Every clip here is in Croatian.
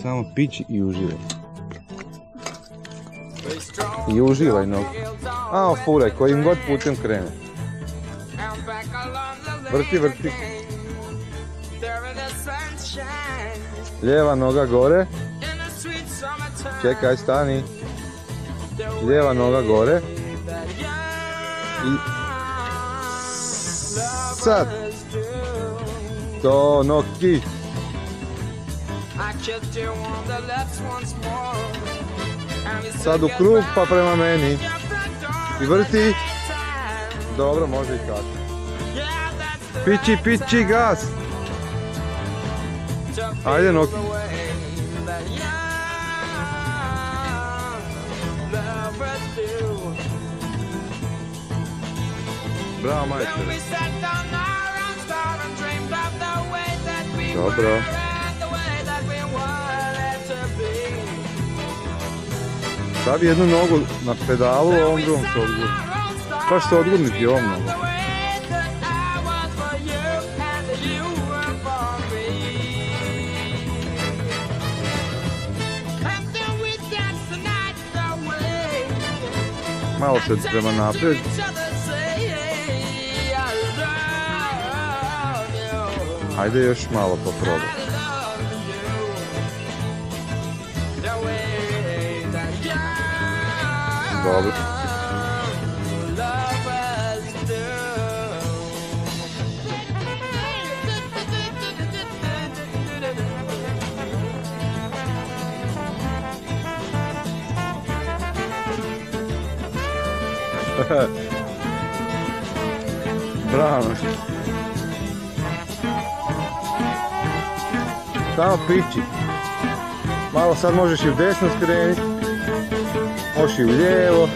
Samo pići i uživaj. I uživaj nogu. A, furaj, kojim god putem krene. Vrti, vrti. Lijeva noga gore. Čekaj, stani. Lijeva noga gore. I sad. To noki. Sad u krug pa prema meni. I vrti. Dobro, može i tako. Pići, pići, gas. Ajde noki. Bravo, majster. Dobro. Stavi jednu nogu na pedalu, a ovom drugom se odgurni. Baš se odgurniti ovom nogom. Malo se prema naprijed. Ajde još malo poprobaj. Dobro. Bravo. Samo pići. Malo sad možeš i u desno skreniti. Možeš i u lijevo.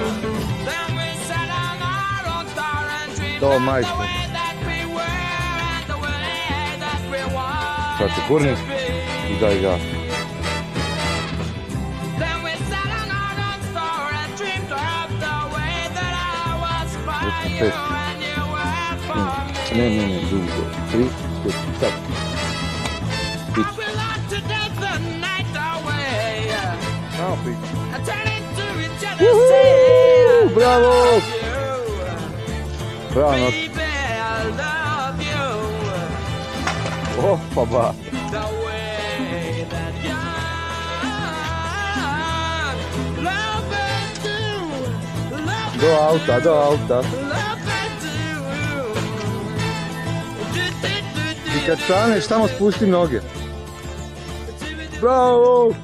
To majster. Sad se gurni i daj gas. Ne, dugo. 3, 4, sad. Pići. Samo pići. Bravo! Bravo noć. Opa ba. Do auta, do auta. I kad staneš, samo spusti noge. Bravo!